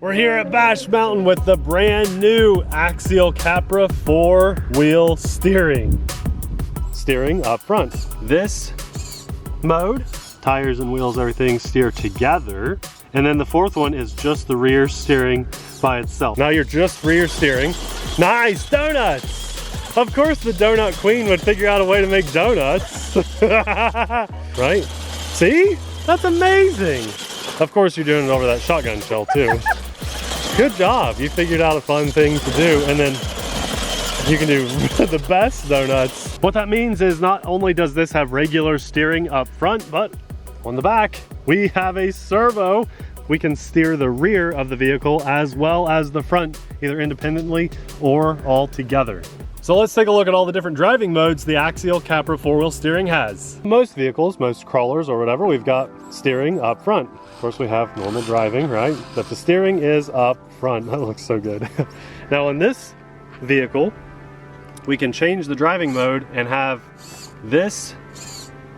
We're here at Bash Mountain with the brand new Axial Capra 4-wheel steering. Steering up front. This mode, tires and wheels, everything steer together. And then the fourth one is just the rear steering by itself. Now you're just rear steering. Nice, donuts! Of course the donut queen would figure out a way to make donuts. Right? See? That's amazing. Of course you're doing it over that shotgun shell too. Good job, you figured out a fun thing to do, and then you can do the best donuts. What that means is not only does this have regular steering up front, but on the back, we have a servo. We can steer the rear of the vehicle as well as the front, either independently or all together. So let's take a look at all the different driving modes the Axial Capra 4-wheel steering has. Most vehicles, most crawlers or whatever, we've got steering up front. Of course we have normal driving, right? But the steering is up front. That looks so good. Now in this vehicle, we can change the driving mode and have this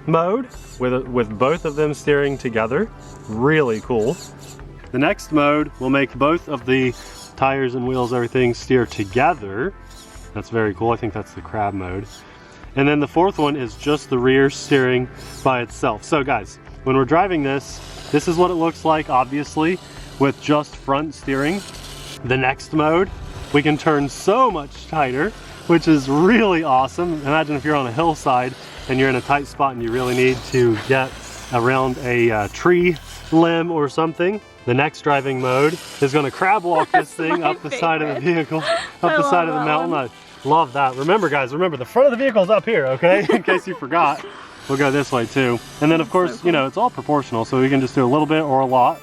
mode with both of them steering together. Really cool. The next mode will make both of the tires and wheels, everything steer together. That's very cool. I think that's the crab mode. And then the fourth one is just the rear steering by itself. So guys, when we're driving this is what it looks like, obviously, with just front steering. The next mode, we can turn so much tighter, which is really awesome. Imagine if you're on a hillside and you're in a tight spot and you really need to get around a tree limb or something. The next driving mode is going to crab walk this thing up the side of the vehicle, up the side of the mountain. I love that. Remember guys, remember the front of the vehicle is up here, okay? In case you forgot. We'll go this way too. And then of course, so cool. You know, it's all proportional, so we can just do a little bit or a lot.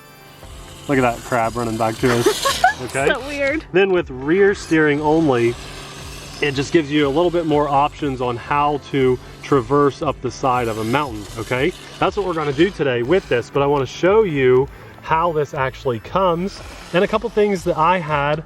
Look at that crab running back to us. Okay. So weird. Then with rear steering only, it just gives you a little bit more options on how to traverse up the side of a mountain, okay? That's what we're gonna do today with this, but I wanna show you how this actually comes and a couple things that I had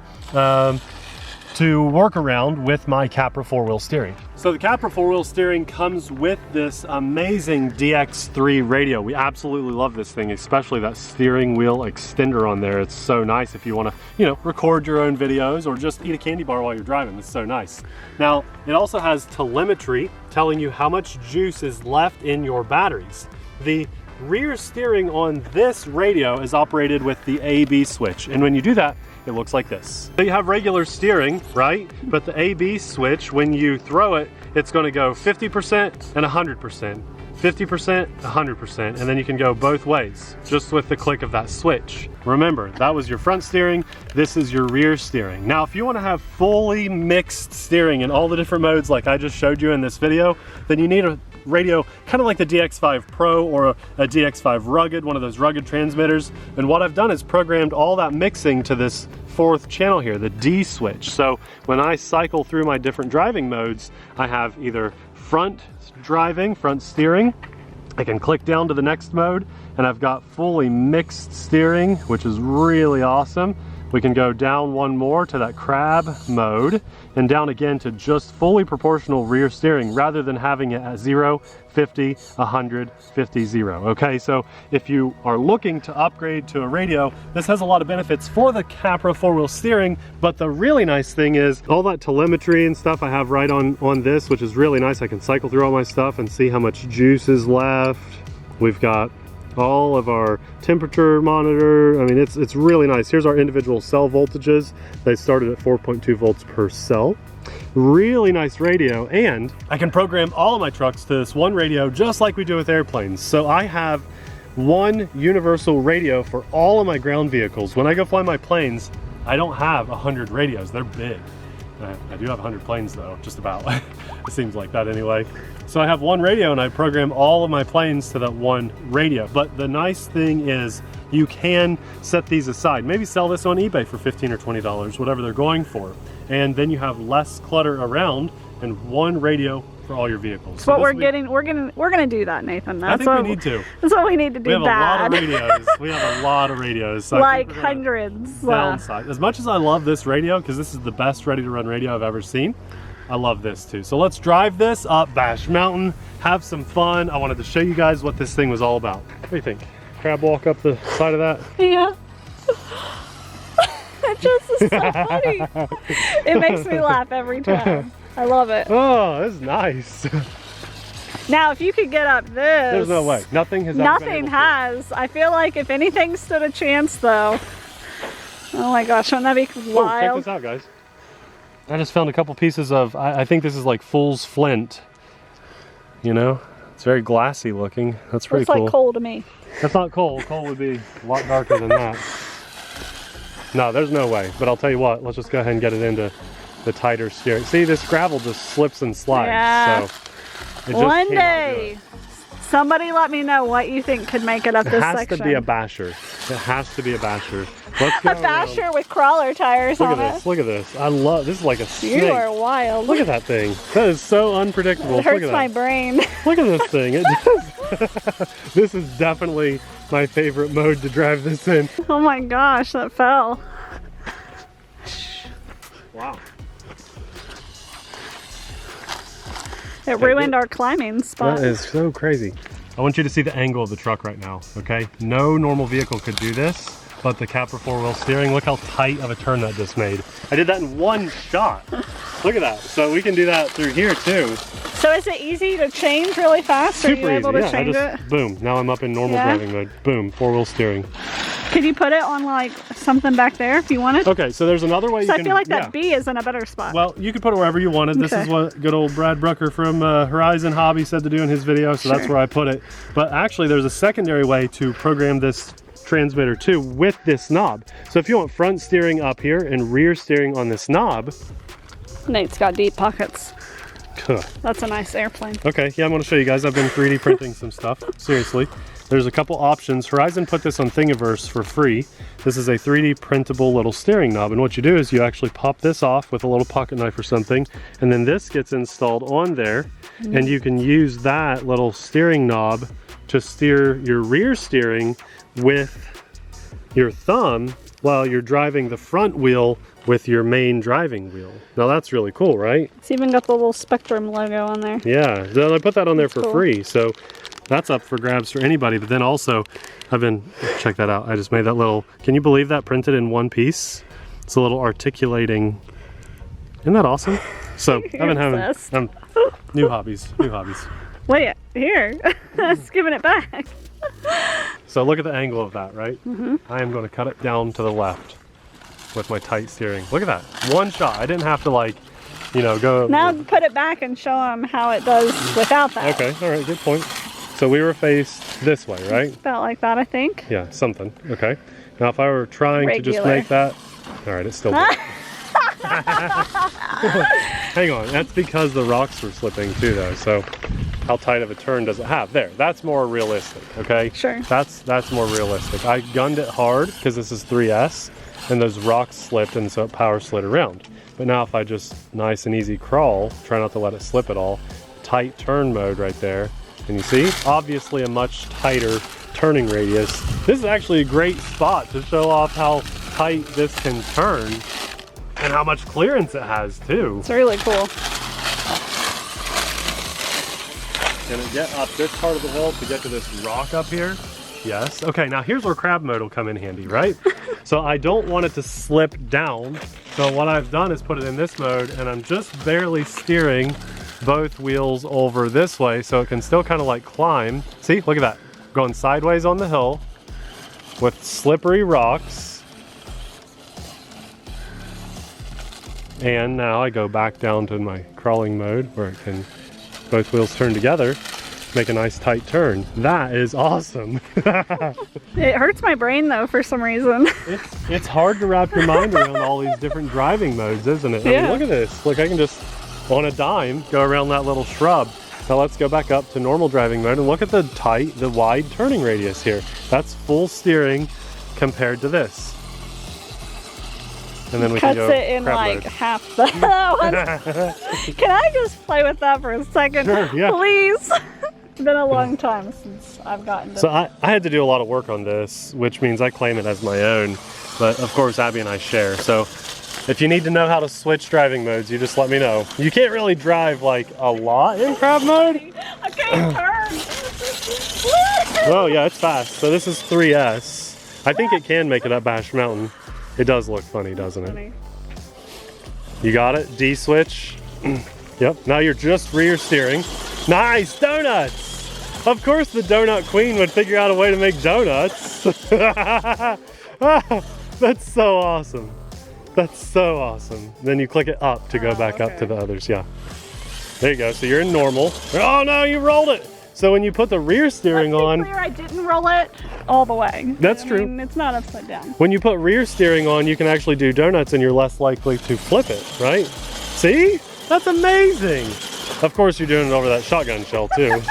to work around with my Capra 4-wheel steering. So the Capra 4-wheel steering comes with this amazing DX3 radio. We absolutely love this thing, especially that steering wheel extender on there. It's so nice if you want to, you know, record your own videos or just eat a candy bar while you're driving. It's so nice. Now, it also has telemetry telling you how much juice is left in your batteries. The rear steering on this radio is operated with the A/B switch, and when you do that, it looks like this. So you have regular steering, right? But the A/B switch, when you throw it, it's going to go 50% and 100%. 50%, 100%, and then you can go both ways just with the click of that switch. Remember, that was your front steering, this is your rear steering. Now, if you want to have fully mixed steering in all the different modes like I just showed you in this video, then you need a radio kind of like the DX5 Pro or a DX5 Rugged, one of those rugged transmitters. And what I've done is programmed all that mixing to this fourth channel here, the D switch. So when I cycle through my different driving modes, I have either front driving, front steering. I can click down to the next mode and I've got fully mixed steering, which is really awesome. We can go down one more to that crab mode and down again to just fully proportional rear steering rather than having it at 0, 50, 100, 50, 0. Okay, so if you are looking to upgrade to a radio, this has a lot of benefits for the Capra 4-wheel steering, but the really nice thing is all that telemetry and stuff I have right on this, which is really nice. I can cycle through all my stuff and see how much juice is left. We've got all of our temperature monitor. I mean, it's really nice. Here's our individual cell voltages. They started at 4.2 volts per cell. Really nice radio, and I can program all of my trucks to this one radio just like we do with airplanes. So I have one universal radio for all of my ground vehicles. When I go fly my planes, I don't have 100 radios. They're big. I do have 100 planes though, just about. It seems like that anyway. So I have one radio and I program all of my planes to that one radio. But the nice thing is you can set these aside. Maybe sell this on eBay for $15 or $20, whatever they're going for. And then you have less clutter around and one radio for all your vehicles. So what we're gonna do that, Nathan. That's I think we need to. That's what we need to do. We have a lot of radios. We have a lot of radios. So like hundreds. Downside. As much as I love this radio, because this is the best ready-to-run radio I've ever seen, I love this too. So let's drive this up Bash Mountain, have some fun. I wanted to show you guys what this thing was all about. What do you think? Crab walk up the side of that? Yeah. just is so funny. It makes me laugh every time. I love it. Oh, that's nice. Now, if you could get up this. There's no way. Nothing has ever been Nothing able to. has. I feel like if anything stood a chance, though. Oh my gosh, wouldn't that be Oh, check wild? this out, guys. I just found a couple pieces of, I think this is like fool's flint. You know? It's very glassy looking. That's pretty Looks cool. like coal to me. That's not coal. Coal would be a lot darker than that. No, there's no way. But I'll tell you what, let's just go ahead and get it into the tighter steering. See, this gravel just slips and slides. Yeah. So it just One came out day, good. somebody let me know what you think could make it up It this has section. to be a basher. It has to be a basher. Let's go A basher around. with crawler tires Look on at this. it. Look at this. I love this. Is like a snake. You are wild. Look at that thing. That is so unpredictable. It hurts Look at my that. brain. Look at this thing. It does. This is definitely my favorite mode to drive this in. Oh my gosh, that fell. Wow. It ruined our climbing spot. That is so crazy. I want you to see the angle of the truck right now, okay? No normal vehicle could do this, but the Capra 4-wheel steering, look how tight of a turn that just made. I did that in one shot. Look at that. So we can do that through here too. So is it easy to change really fast? Are you Super able easy, to yeah. change I just, boom, now I'm up in normal Yeah. driving mode. Boom, 4-wheel steering. it? Could you put it on like something back there if you wanted? Okay, so there's another way you So can, I feel like that yeah. B is in a better spot. Well, you could put it wherever you wanted. This Okay. is what good old Brad Brucker from Horizon Hobby said to do in his video, so that's Sure. where I put it. But actually, there's a secondary way to program this transmitter too with this knob. So if you want front steering up here and rear steering on this knob. Nate's got deep pockets. Huh. That's a nice airplane. Okay, yeah, I'm going to show you guys. I've been 3D printing some stuff. Seriously. There's a couple options. Horizon put this on Thingiverse for free. This is a 3D printable little steering knob, and what you do is you actually pop this off with a little pocket knife or something, and then this gets installed on there, and you can use that little steering knob to steer your rear steering with your thumb while you're driving the front wheel with your main driving wheel. Now that's really cool, right? It's even got the little Spectrum logo on there. Yeah, then I put that on there for Cool. free, so that's up for grabs for anybody. But then also, check that out. I just made that little, can you believe that printed in one piece? It's a little articulating, isn't that awesome? So I've been having obsessed. new hobbies. Wait, here. It's giving it back. So look at the angle of that, right? I am going to cut it down to the left with my tight steering. Look at that, one shot. I didn't have to like, you know, go. Now put it back and show them how it does without that. Okay, all right, good point. So we were faced this way, right? About like that, I think. Yeah, something. Okay. Now if I were trying to just Regular. make that, all right, it's still good. Hang on, that's because the rocks were slipping too though. So how tight of a turn does it have? There, that's more realistic, okay? Sure. That's more realistic. I gunned it hard because this is 3S and those rocks slipped and so it power slid around. But now if I just nice and easy crawl, try not to let it slip at all, tight turn mode right there. And you see, obviously a much tighter turning radius. This is actually a great spot to show off how tight this can turn and how much clearance it has too. It's really cool. Can it get up this part of the hill to get to this rock up here? Yes. Okay, now here's where crab mode will come in handy, right? So I don't want it to slip down. So what I've done is put it in this mode and I'm just barely steering both wheels over this way so it can still kind of like climb. See, look at that. Going sideways on the hill with slippery rocks. And now I go back down to my crawling mode where it can, both wheels turn together, make a nice tight turn. That is awesome. It hurts my brain though for some reason. It's hard to wrap your mind around all these different driving modes, isn't it? I mean, Yeah. look at this. Look, I can just, on a dime, go around that little shrub. Now let's go back up to normal driving mode and look at the wide turning radius here. That's full steering compared to this. And then we Cuts can go it in crab like mode. half the one. Can I just play with that for a second? Sure, yeah. Please. It's been a long time since I've gotten to So I had to do a lot of work on this, which means I claim it as my own. But of course, Abby and I share. So if you need to know how to switch driving modes, you just let me know. You can't really drive like a lot in crab mode. I can't turn. Oh yeah, it's fast. So this is 3S. I think it can make it up Bash Mountain. It does look funny, doesn't it? Funny. You got it? D switch. Yep, now you're just rear steering. Nice, donuts! Of course the donut queen would figure out a way to make donuts. That's so awesome. That's so awesome. Then you click it up to go back up to the others, yeah. There you go, so you're in normal. Oh no, you rolled it! So when you put the rear steering on... Clear, I didn't roll it all the way. That's true. I mean, it's not upside down. When you put rear steering on, you can actually do donuts and you're less likely to flip it, right? See? That's amazing. Of course you're doing it over that shotgun shell too.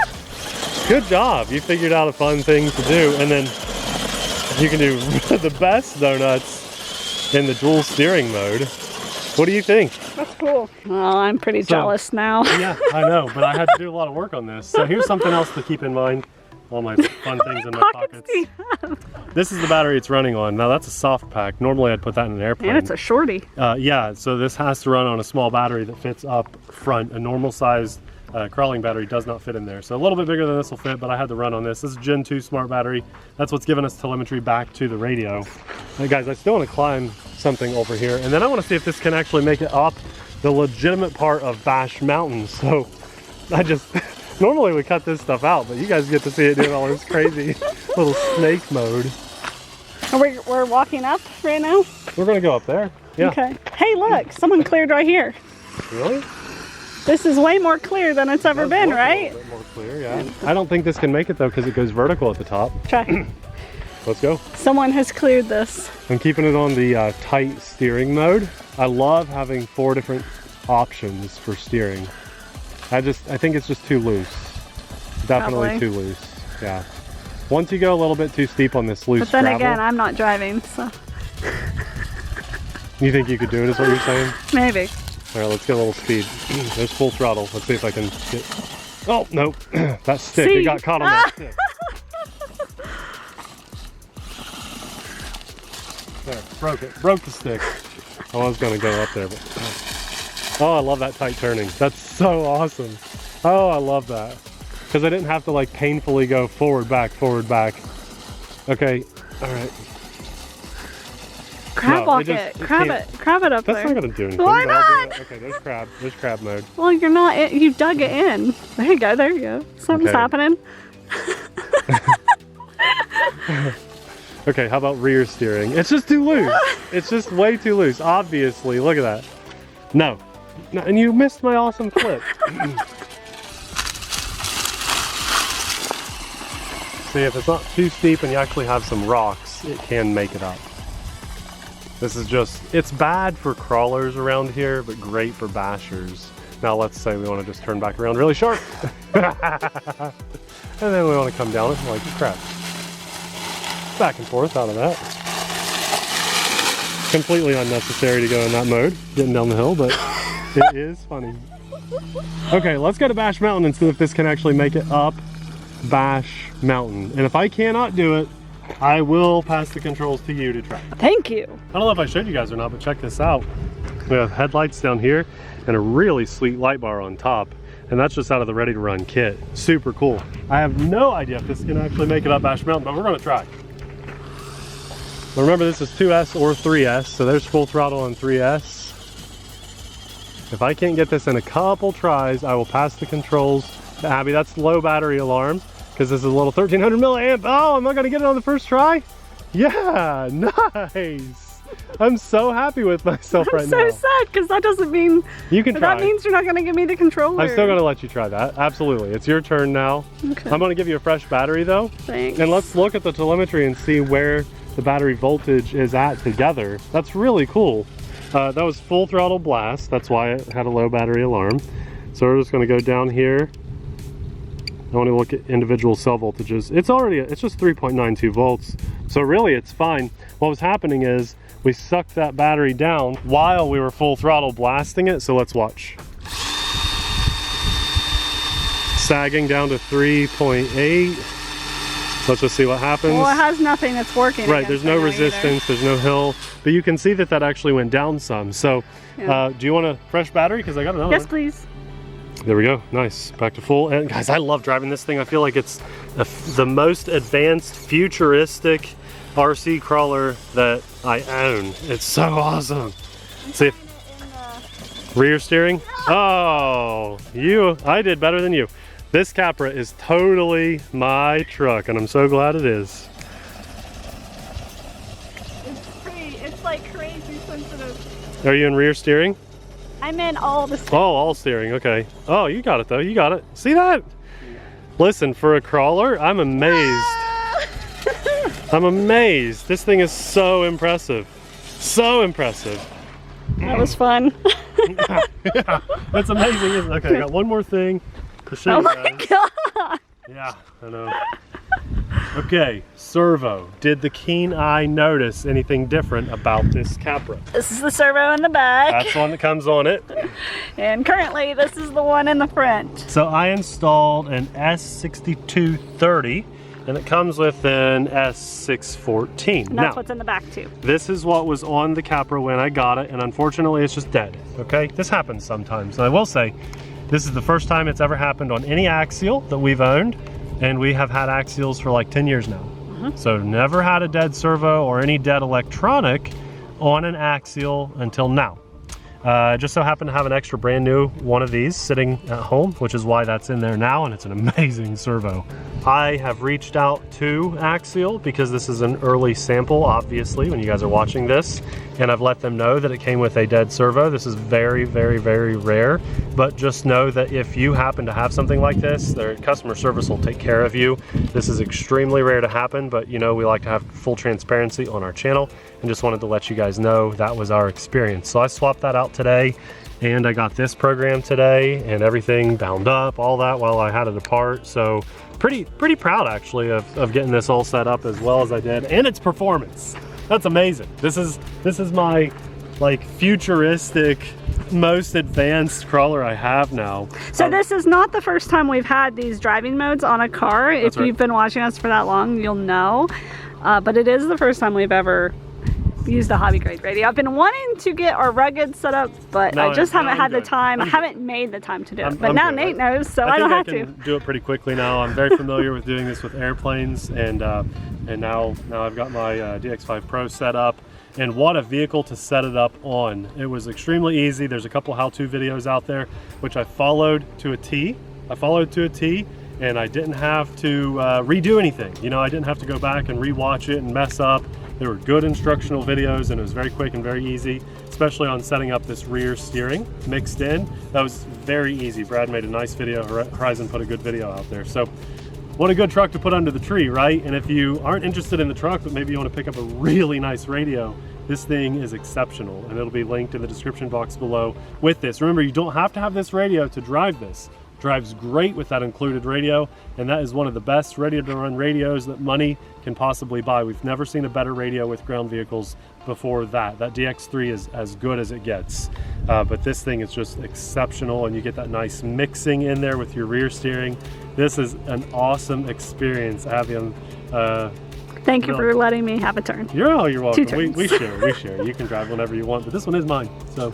Good job. You figured out a fun thing to do, and then you can do the best donuts in the dual steering mode. What do you think? That's cool. Well, I'm pretty jealous now. Yeah, I know, but I had to do a lot of work on this. So here's something else to keep in mind. All my fun things in my pockets. This is the battery it's running on. Now that's a soft pack. Normally I'd put that in an airplane. And it's a shorty. Yeah, so this has to run on a small battery that fits up front. A normal sized crawling battery does not fit in there. So a little bit bigger than this will fit, but I had to run on this. This is Gen 2 smart battery. That's what's giving us telemetry back to the radio. Hey guys, I still want to climb something over here, and then I want to see if this can actually make it up the legitimate part of Bash Mountain. So I just... Normally we cut this stuff out, but you guys get to see it doing all this crazy little snake mode. We're walking up right now? We're gonna go up there. Yeah. Okay. Hey, look, someone cleared right here. Really? This is way more clear than it's ever been, right? A little bit more clear, yeah. I don't think this can make it though, because it goes vertical at the top. Try. Let's go. Someone has cleared this. I'm keeping it on the tight steering mode. I love having 4 different options for steering. I think it's just too loose. Definitely Probably. too loose. Yeah. Once you go a little bit too steep on this loose But then gravel, again, I'm not driving, so you think you could do it is what you're saying? maybe. All right, let's get a little speed. There's full throttle. Let's see if I can get... Oh, nope. That stick, it got caught on that stick. There, broke it. Broke the stick. I was gonna go up there, but... Oh, I love that tight turning. That's so awesome. Oh, I love that. Because I didn't have to like painfully go forward, back, forward, back. Okay, all right. Crab walk it. Crab it. Crab it up there. That's not gonna do anything. Why but I'll do not? it. Okay, there's crab. There's crab mode. Well, you're not. You dug it in. There you go. There you go. Something's happening. Okay, how about rear steering? It's just too loose. It's just way too loose. Obviously, look at that. No. No, and you missed my awesome flip. See, if it's not too steep and you actually have some rocks, it can make it up. This is just, it's bad for crawlers around here, but great for bashers. Now let's say we want to just turn back around really sharp. And then we want to come down it like crap. Back and forth out of that. Completely unnecessary to go in that mode, getting down the hill, but it is funny. Okay, let's go to Bash Mountain and see if this can actually make it up Bash Mountain. And if I cannot do it, I will pass the controls to you to try. Thank you. I don't know if I showed you guys or not, but check this out. We have headlights down here and a really sweet light bar on top. And that's just out of the ready to run kit. Super cool. I have no idea if this can actually make it up Bash Mountain, but we're gonna try. But remember, this is 2S or 3S, so there's full throttle on 3S. If I can't get this in a couple tries, I will pass the controls to Abby. That's low battery alarm, because this is a little 1300 milliamp. Oh, am I gonna get it on the first try? Yeah, nice. I'm so happy with myself right now. I'm so sad, because that doesn't mean... You can try. That means you're not gonna give me the controller. I'm still gonna let you try that. Absolutely. It's your turn now. Okay. I'm gonna give you a fresh battery though. Thanks. And let's look at the telemetry and see where the battery voltage is at together. That's really cool. That was full throttle blast. That's why it had a low battery alarm. So we're just gonna go down here. I want to look at individual cell voltages. It's just 3.92 volts. So really it's fine. What was happening is we sucked that battery down while we were full throttle blasting it. So let's watch. Sagging down to 3.8. Let's just see what happens. Well, it has nothing that's working. Right, there's no resistance, there's no hill, but you can see that that actually went down some. So do you want a fresh battery? Because I got another. Yes, please. There we go, nice, back to full. And guys, I love driving this thing. I feel like it's the most advanced, futuristic RC crawler that I own. It's so awesome. See, rear steering? Oh, I did better than you. This Capra is totally my truck, and I'm so glad it is. It's like crazy sensitive. Are you in rear steering? I'm in all the steering. Oh, all steering, okay. Oh, you got it though, you got it. See that? Listen, for a crawler, I'm amazed. I'm amazed. This thing is so impressive. So impressive. That was fun. Yeah, that's amazing, isn't it? Okay, I got one more thing to show Oh you my guys. god! Yeah, I know. Okay, servo. Did the keen eye notice anything different about this Capra? This is the servo in the back. That's the one that comes on it. And currently this is the one in the front. So I installed an S6230 and it comes with an S614. And that's what's in the back too. This is what was on the Capra when I got it, and unfortunately it's just dead, okay? This happens sometimes. And I will say, this is the first time it's ever happened on any Axial that we've owned, and we have had Axials for like 10 years now. So never had a dead servo or any dead electronic on an Axial until now. Just so happened to have an extra brand new one of these sitting at home, which is why that's in there now, and it's an amazing servo. I have reached out to Axial because this is an early sample, obviously, when you guys are watching this, and I've let them know that it came with a dead servo. This is very, very, very rare, but just know that if you happen to have something like this, their customer service will take care of you. This is extremely rare to happen, but you know, we like to have full transparency on our channel, and just wanted to let you guys know that was our experience. So I swapped that out today, and I got this program today, and everything bound up, all that while I had it apart. So pretty proud actually of getting this all set up as well as I did, and its performance. That's amazing. This is my like futuristic, most advanced crawler I have now. So this is not the first time we've had these driving modes on a car. If you've been watching us for that long, you'll know. But it is the first time we've ever used a hobby grade radio. I've been wanting to get our rugged set up, but I just haven't had the time. I haven't made the time to do it. But now Nate knows, so I don't have to. I can do it pretty quickly now. I'm very familiar with doing this with airplanes, and now I've got my DX5 Pro set up. And what a vehicle to set it up on. It was extremely easy. There's a couple how-to videos out there, which I followed to a T. And I didn't have to redo anything. You know, I didn't have to go back and rewatch it and mess up. There were good instructional videos, and it was very quick and very easy, especially on setting up this rear steering mixed in. That was very easy. Brad made a nice video. Horizon put a good video out there. So what a good truck to put under the tree, right? And if you aren't interested in the truck, but maybe you want to pick up a really nice radio, this thing is exceptional, and it'll be linked in the description box below with this. Remember, you don't have to have this radio to drive this. Drives great with that included radio, and that is one of the best ready-to-run radios that money can possibly buy. We've never seen a better radio with ground vehicles before that. That DX3 is as good as it gets, but this thing is just exceptional, and you get that nice mixing in there with your rear steering. This is an awesome experience having Thank you for letting me have a turn. You're welcome. 2 turns. We share. You can drive whenever you want, but this one is mine, so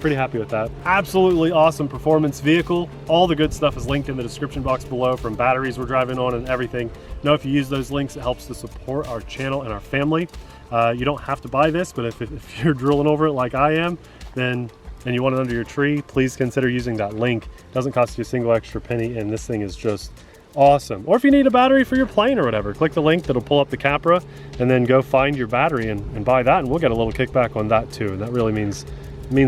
pretty happy with that. Absolutely awesome performance vehicle. All the good stuff is linked in the description box below, from batteries we're driving on and everything. Know if you use those links, it helps to support our channel and our family. You don't have to buy this, but if you're drooling over it like I am, and you want it under your tree, please consider using that link. It doesn't cost you a single extra penny, and this thing is just awesome. Or if you need a battery for your plane or whatever, click the link that'll pull up the Capra, and then go find your battery and buy that, and we'll get a little kickback on that too. And that really means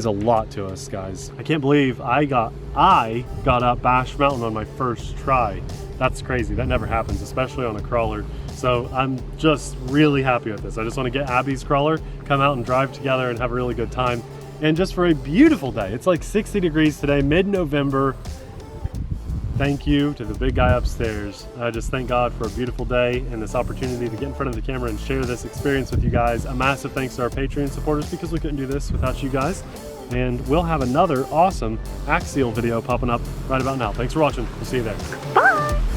a lot to us, guys. I can't believe I got up Bash Mountain on my first try. That's crazy. That never happens, especially on a crawler. So I'm just really happy with this. I just want to get Abby's crawler, come out and drive together and have a really good time. And just for a beautiful day. It's like 60 degrees today, mid-November. Thank you to the big guy upstairs. I just thank God for a beautiful day and this opportunity to get in front of the camera and share this experience with you guys. A massive thanks to our Patreon supporters, because we couldn't do this without you guys. And we'll have another awesome Axial video popping up right about now. Thanks for watching. We'll see you there. Bye.